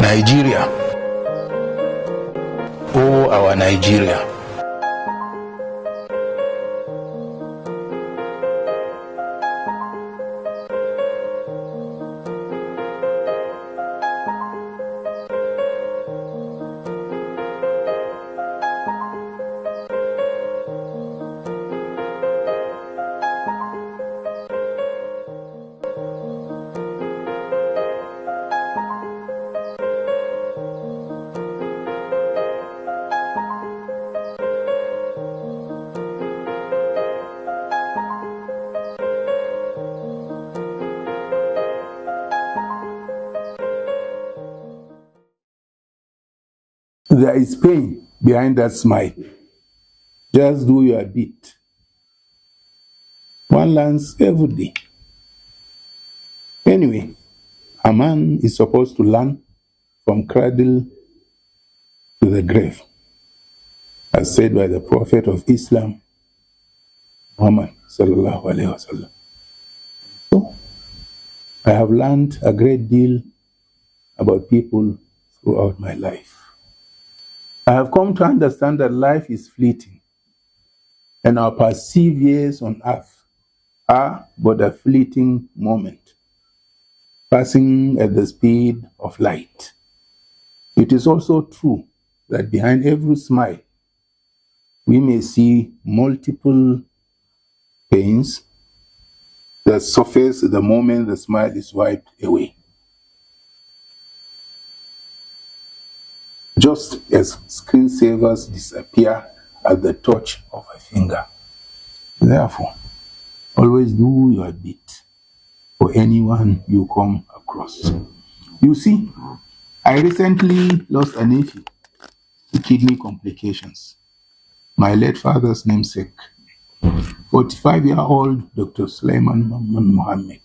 Nigeria, oh our Nigeria. There is pain behind that smile. Just do your bit. One learns every day. Anyway, a man is supposed to learn from cradle to the grave, as said by the Prophet of Islam, Muhammad sallallahu alaihi wasallam. So, I have learned a great deal about people throughout my life. I have come to understand that life is fleeting, and our perceived years on earth are but a fleeting moment, passing at the speed of light. It is also true that behind every smile, we may see multiple pains that surface the moment the smile is wiped away. Just as screensavers disappear at the touch of a finger. Therefore, always do your bit for anyone you come across. You see, I recently lost a nephew to kidney complications. My late father's namesake, 45-year-old Dr. Sulaiman Mohammed.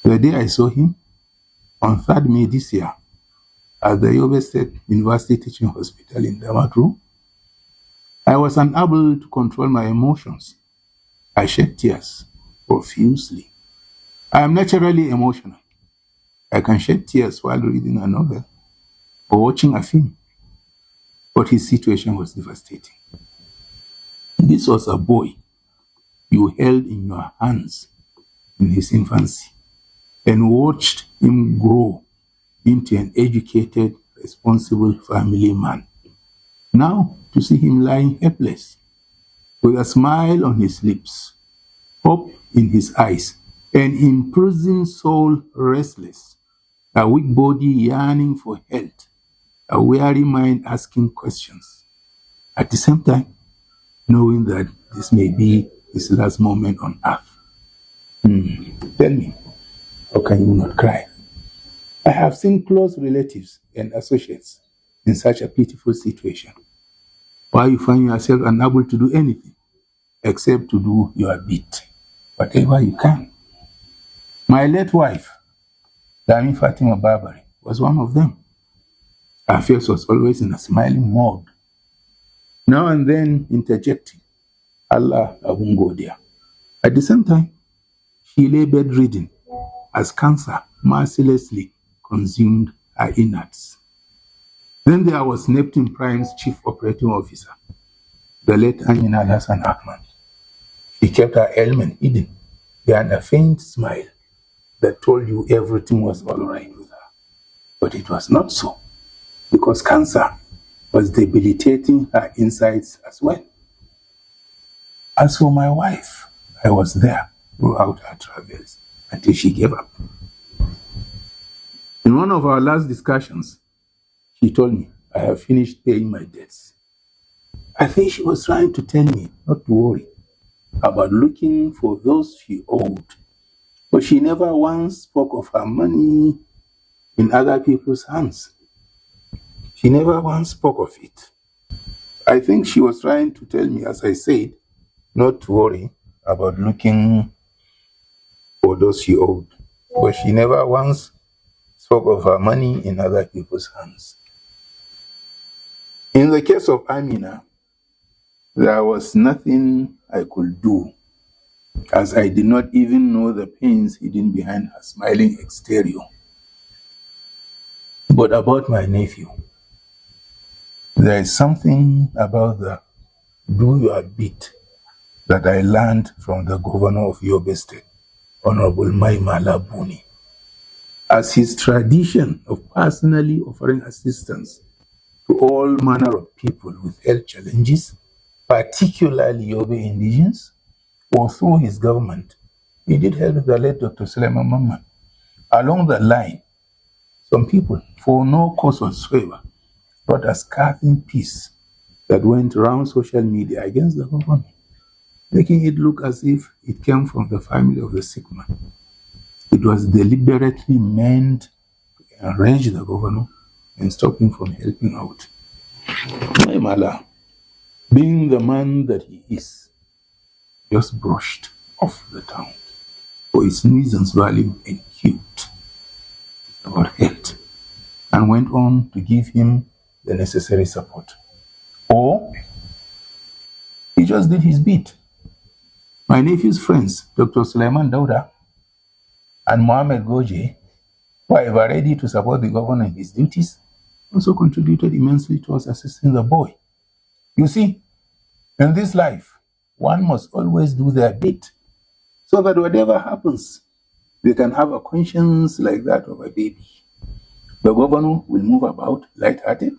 The day I saw him, on 3rd May this year, at the Yobe State University Teaching Hospital in Damaturu, I was unable to control my emotions. I shed tears profusely. I am naturally emotional. I can shed tears while reading a novel or watching a film. But his situation was devastating. This was a boy you held in your hands in his infancy and watched him grow into an educated, responsible family man. Now, to see him lying helpless, with a smile on his lips, hope in his eyes, an imprisoned soul restless, a weak body yearning for health, a weary mind asking questions. At the same time, knowing that this may be his last moment on earth. Tell me, how can you not cry? I have seen close relatives and associates in such a pitiful situation, where you find yourself unable to do anything except to do your bit, whatever you can. My late wife, Dami Fatima Barbary, was one of them. Her face was always in a smiling mode, now and then interjecting, Allah Abungodia. At the same time, she lay bedridden as cancer mercilessly consumed her innards. Then there was Neptune Prime's chief operating officer, the late Amina Hassan Ahmad. She kept her ailment hidden behind a faint smile that told you everything was all right with her. But it was not so, because cancer was debilitating her insides as well. As for my wife, I was there throughout her travels until she gave up. In one of our last discussions, she told me, I have finished paying my debts. I think she was trying to tell me not to worry about looking for those she owed, but she never once spoke of her money in other people's hands. She never once spoke of it. I think she was trying to tell me, as I said, not to worry about looking for those she owed, but she never once spoke of her money in other people's hands. In the case of Amina, there was nothing I could do, as I did not even know the pains hidden behind her smiling exterior. But about my nephew, there is something about the do your bit that I learned from the governor of Yobe State, Honorable Mai Malabuni. As his tradition of personally offering assistance to all manner of people with health challenges, particularly Yobe indigenes, or through his government, he did help the late Dr. Suleiman Mamman. Along the line, some people, for no cause whatsoever, brought a scathing piece that went around social media against the government, making it look as if it came from the family of the sick man. It was deliberately meant to enrage the governor and stop him from helping out. Maimala, being the man that he is, just brushed off the town for its nuisance value and cute about health, and went on to give him the necessary support. Or he just did his bit. My nephew's friends, Dr. Suleiman Dauda and Mohammed Goje, who are ever ready to support the governor in his duties, also contributed immensely towards assisting the boy. You see, in this life, one must always do their bit so that whatever happens, they can have a conscience like that of a baby. The governor will move about lighthearted,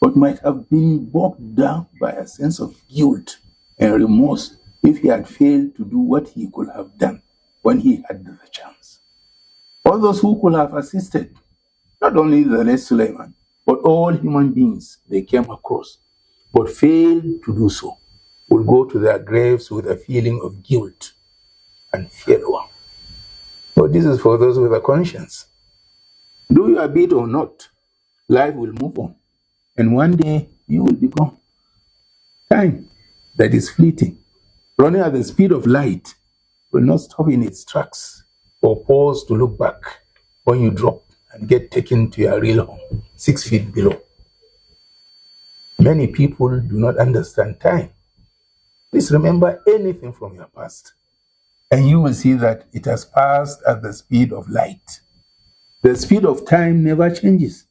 but might have been bogged down by a sense of guilt and remorse if he had failed to do what he could have done when he had the chance. All those who could have assisted, not only the late Suleiman, but all human beings they came across, but failed to do so, will go to their graves with a feeling of guilt and failure. But this is for those with a conscience. Do your bit or not, life will move on, and one day you will be gone. Time that is fleeting, running at the speed of light, will not stop in its tracks or pause to look back when you drop and get taken to your real home, 6 feet below. Many people do not understand time. Please remember anything from your past, and you will see that it has passed at the speed of light. The speed of time never changes,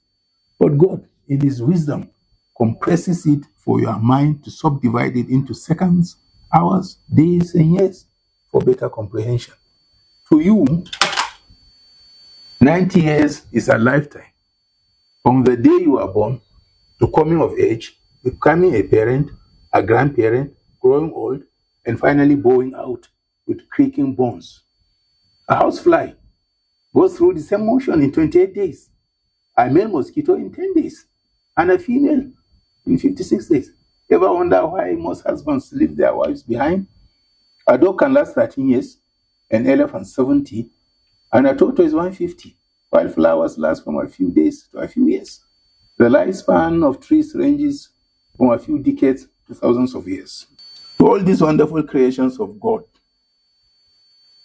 but God, in His wisdom, compresses it for your mind to subdivide it into seconds, hours, days, and years for better comprehension. To you, 90 years is a lifetime. From the day you are born to coming of age, becoming a parent, a grandparent, growing old, and finally bowing out with creaking bones. A housefly goes through the same motion in 28 days, a male mosquito in 10 days, and a female in 56 days. Ever wonder why most husbands leave their wives behind? A dog can last 13 years, an elephant 70, and a tortoise 150, while flowers last from a few days to a few years. The lifespan of trees ranges from a few decades to thousands of years. To all these wonderful creations of God,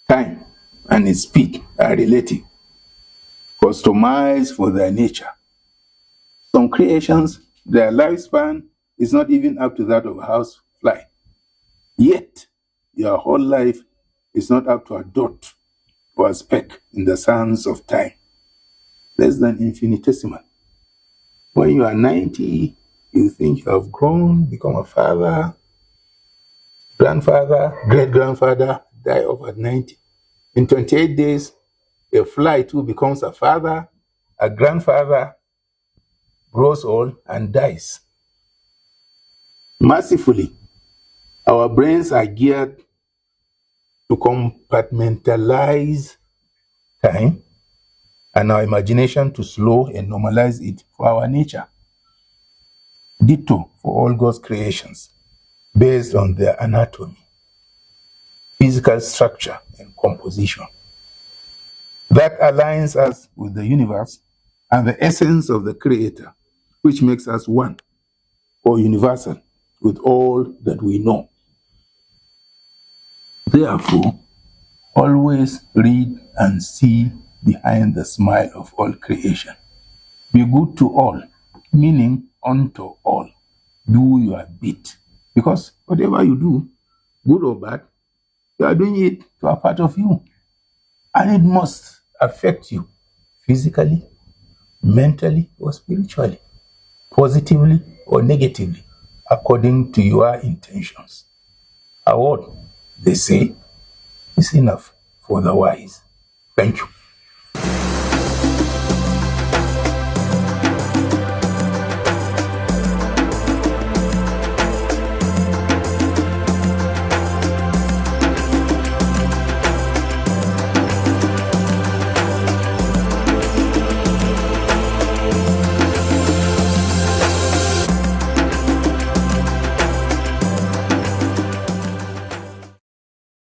time and its speed are relative, customized for their nature. Some creations, their lifespan is not even up to that of a housefly. Yet, your whole life is not up to a dot or a speck in the sands of time, less than infinitesimal. When you are 90, you think you have grown, become a father, grandfather, great-grandfather, die off at 90. In 28 days, a fly too becomes a father, a grandfather, grows old, and dies. Mercifully, our brains are geared to compartmentalize time, and our imagination to slow and normalize it for our nature. Ditto for all God's creations, based on their anatomy, physical structure, and composition. That aligns us with the universe and the essence of the Creator, which makes us one or universal with all that we know. Therefore, always read and see behind the smile of all creation. Be good to all, meaning unto all. Do your bit. Because whatever you do, good or bad, you are doing it to a part of you. And it must affect you physically, mentally or spiritually, positively or negatively, according to your intentions. A word, they say, is enough for the wise. Thank you.